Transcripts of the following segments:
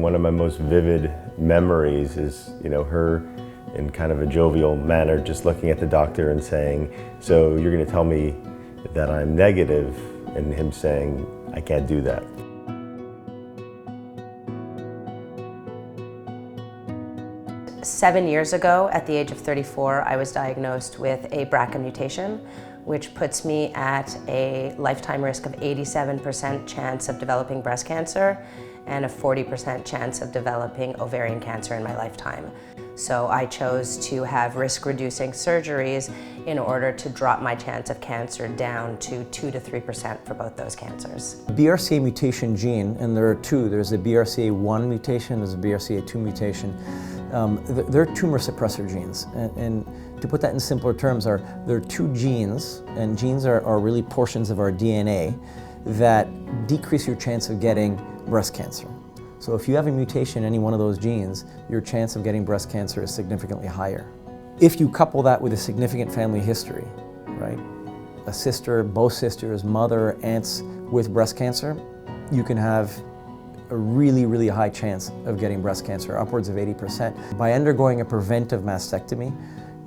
One of my most vivid memories is, her in kind of a jovial manner just looking at the doctor and saying, "So you're going to tell me that I'm negative?" and him saying, "I can't do that." 7 years ago, at the age of 34, I was diagnosed with a BRCA mutation, which puts me at a lifetime risk of 87% chance of developing breast cancer and a 40% chance of developing ovarian cancer in my lifetime. So I chose to have risk-reducing surgeries in order to drop my chance of cancer down to 2 to 3% for both those cancers. BRCA mutation gene, and there are two. There's a BRCA1 mutation, there's a BRCA2 mutation. They're tumor suppressor genes. And to put that in simpler terms, there are two genes, and genes are really portions of our DNA that decrease your chance of getting breast cancer. So if you have a mutation in any one of those genes, your chance of getting breast cancer is significantly higher. If you couple that with a significant family history, right? A sister, both sisters, mother, aunts with breast cancer, you can have a really, really high chance of getting breast cancer, upwards of 80%. By undergoing a preventive mastectomy,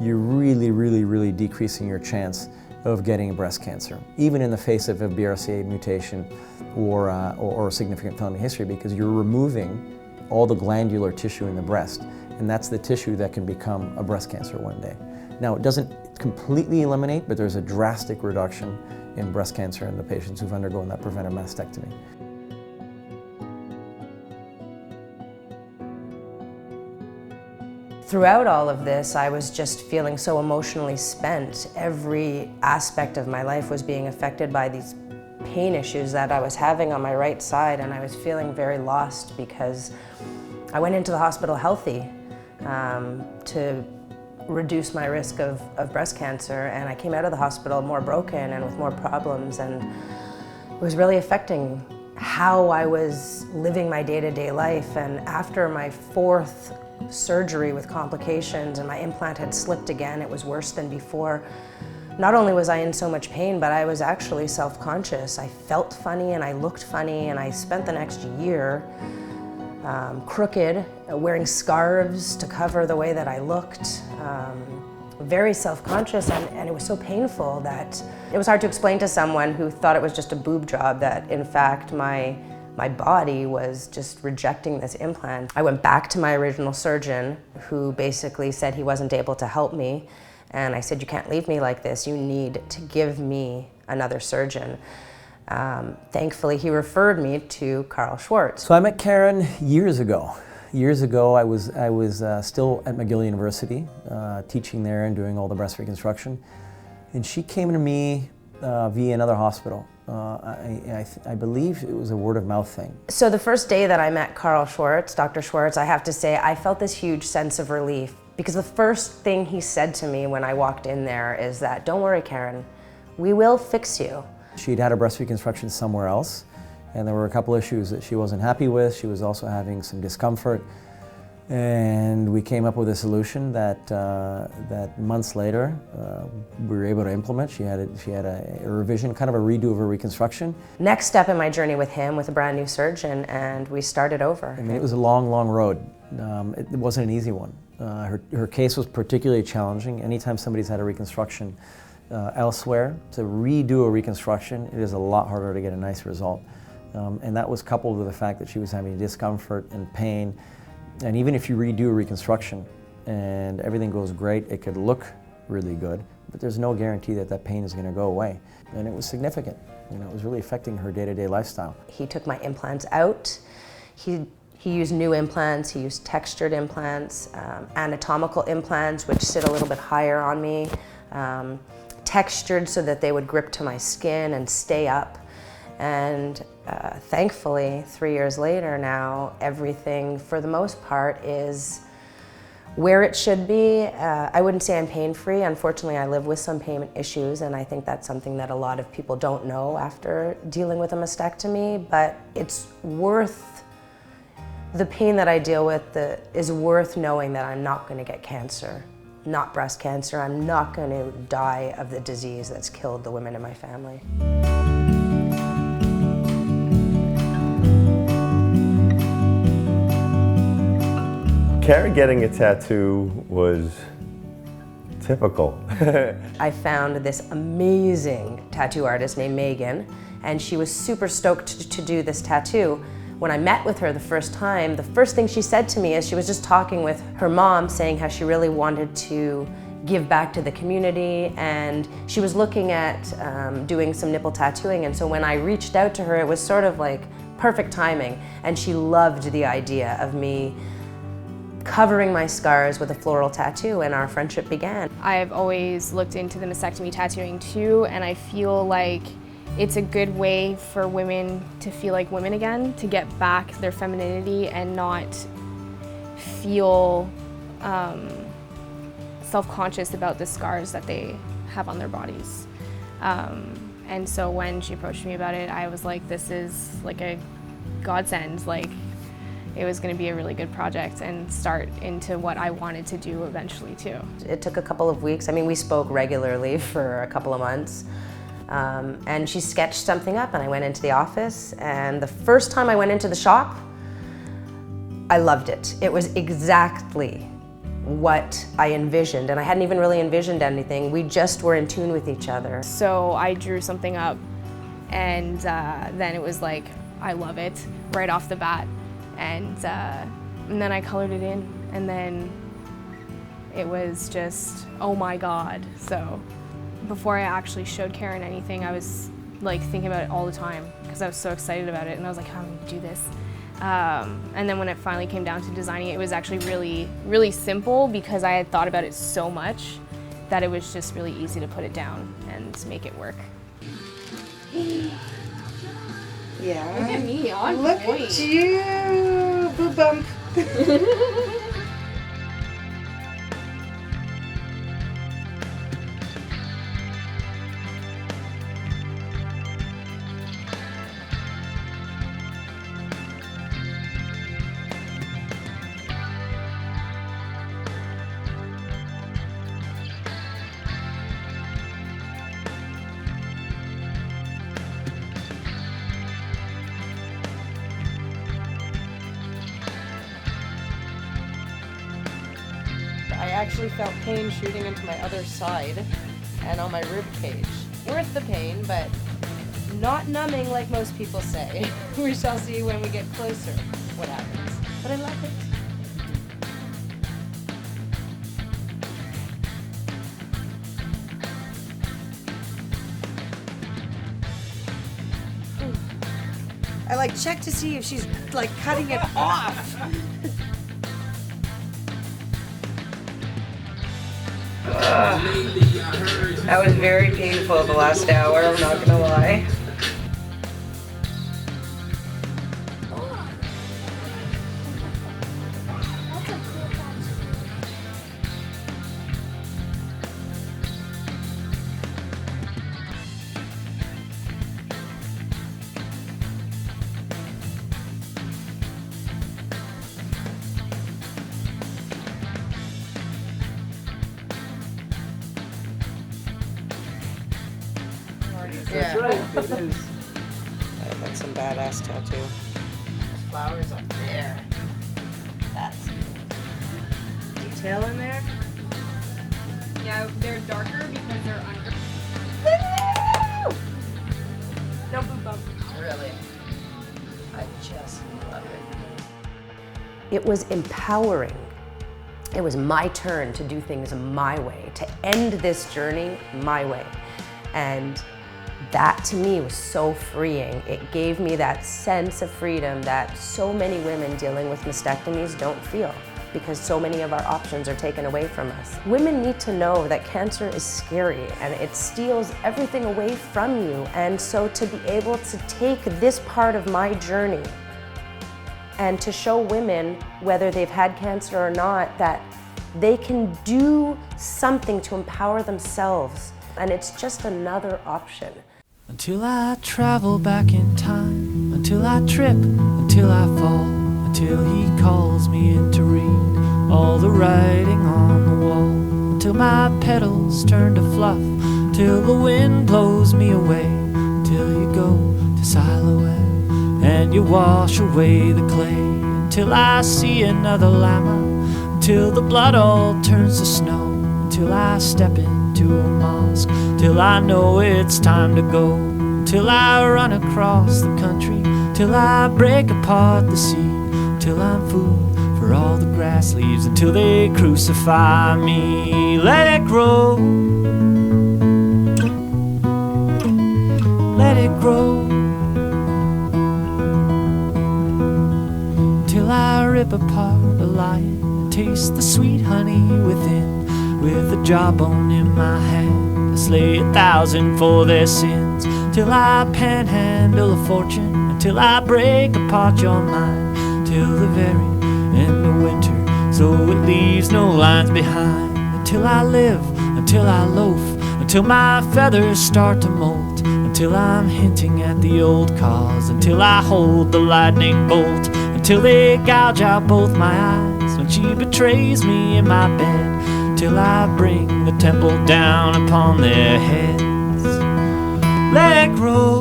you're really decreasing your chance of getting breast cancer, even in the face of a BRCA mutation or significant family history, because you're removing all the glandular tissue in the breast, and that's the tissue that can become a breast cancer one day. Now, it doesn't completely eliminate, but there's a drastic reduction in breast cancer in the patients who've undergone that preventive mastectomy. Throughout all of this, I was just feeling so emotionally spent. Every aspect of my life was being affected by these pain issues that I was having on my right side, and I was feeling very lost because I went into the hospital healthy to reduce my risk of breast cancer, and I came out of the hospital more broken and with more problems, and it was really affecting how I was living my day-to-day life. And after my fourth surgery with complications and my implant had slipped again, it was worse than before. Not only was I in so much pain, but I was actually self-conscious. I felt funny and I looked funny, and I spent the next year crooked, wearing scarves to cover the way that I looked. Very self-conscious, and it was so painful that it was hard to explain to someone who thought it was just a boob job that in fact my body was just rejecting this implant. I went back to my original surgeon, who basically said he wasn't able to help me. And I said, "You can't leave me like this. You need to give me another surgeon." Thankfully, he referred me to Carl Schwartz. So I met Karen years ago. Years ago, I was still at McGill University, teaching there and doing all the breast reconstruction. And she came to me via another hospital. I believe it was a word of mouth thing. So the first day that I met Carl Schwartz, Dr. Schwartz, I have to say, I felt this huge sense of relief, because the first thing he said to me when I walked in there is that, "Don't worry, Karen, we will fix you." She'd had a breast reconstruction somewhere else, and there were a couple issues that she wasn't happy with. She was also having some discomfort. And we came up with a solution that months later we were able to implement. She had a revision, kind of a redo of her reconstruction. Next step in my journey with him, with a brand new surgeon, and we started over. I mean, it was a long road. It wasn't an easy one. Her case was particularly challenging. Anytime somebody's had a reconstruction elsewhere, to redo a reconstruction, it is a lot harder to get a nice result. And that was coupled with the fact that she was having discomfort and pain. And even if you redo a reconstruction and everything goes great, it could look really good, but there's no guarantee that that pain is going to go away. And it was significant. You know, it was really affecting her day-to-day lifestyle. He took my implants out. He used new implants. He used textured implants, anatomical implants, which sit a little bit higher on me, textured so that they would grip to my skin and stay up. And thankfully, 3 years later now, everything, for the most part, is where it should be. I wouldn't say I'm pain-free. Unfortunately, I live with some pain issues, and I think that's something that a lot of people don't know after dealing with a mastectomy, but it's worth, the pain that I deal with is worth knowing that I'm not going to get cancer, not breast cancer. I'm not going to die of the disease that's killed the women in my family. Karen getting a tattoo was typical. I found this amazing tattoo artist named Megan, and she was super stoked to do this tattoo. When I met with her the first time, the first thing she said to me is she was just talking with her mom, saying how she really wanted to give back to the community, and she was looking at doing some nipple tattooing, and so when I reached out to her, it was sort of like perfect timing, and she loved the idea of me covering my scars with a floral tattoo, and our friendship began. I've always looked into the mastectomy tattooing too, and I feel like it's a good way for women to feel like women again, to get back their femininity and not feel self-conscious about the scars that they have on their bodies. And so when she approached me about it, I was like, this is like a godsend. Like, it was going to be a really good project and start into what I wanted to do eventually too. It took a couple of weeks. I mean, we spoke regularly for a couple of months. And she sketched something up, and I went into the office, and the first time I went into the shop, I loved it. It was exactly what I envisioned, and I hadn't even really envisioned anything. We just were in tune with each other. So I drew something up, and then it was like, I love it right off the bat. And then I colored it in, and then it was just, oh my God. So before I actually showed Karen anything, I was like thinking about it all the time because I was so excited about it, and I was like, how am I gonna do this? And then when it finally came down to designing it, it was actually really, really simple because I had thought about it so much that it was just really easy to put it down and make it work. Yeah. Look at me, on Look point. at you, boo bump. I actually felt pain shooting into my other side and on my rib cage. Worth the pain, but not numbing like most people say. We shall see when we get closer what happens. But I love it. I like check to see if she's like cutting it off. That was very painful the last hour, I'm not gonna lie. That's right, it is. That's some badass tattoo. Flowers up there. That's detail in there. Yeah, they're darker because they're under. No boob bump. Really. I just love it. It was empowering. It was my turn to do things my way, to end this journey my way. And that to me was so freeing. It gave me that sense of freedom that so many women dealing with mastectomies don't feel, because so many of our options are taken away from us. Women need to know that cancer is scary and it steals everything away from you. And so to be able to take this part of my journey and to show women, whether they've had cancer or not, that they can do something to empower themselves. And it's just another option. Until I travel back in time, until I trip, until I fall, until he calls me in to read all the writing on the wall, until my petals turn to fluff, till the wind blows me away, until you go to silhouette and you wash away the clay, until I see another llama until the blood all turns to snow, until I step into a mosque, till I know it's time to go, till I run across the country, till I break apart the sea, till I'm food for all the grass leaves, until they crucify me. Let it grow, let it grow, till I rip apart a lion and taste the sweet honey within. With a jawbone in my hand, I slay 1,000 for their sins, till I panhandle a fortune, until I break apart your mind, till the very end of winter, so it leaves no lines behind, until I live, until I loaf, until my feathers start to molt, until I'm hinting at the old cause, until I hold the lightning bolt, until they gouge out both my eyes when she betrays me in my bed, till I bring the temple down upon their heads. Let it grow,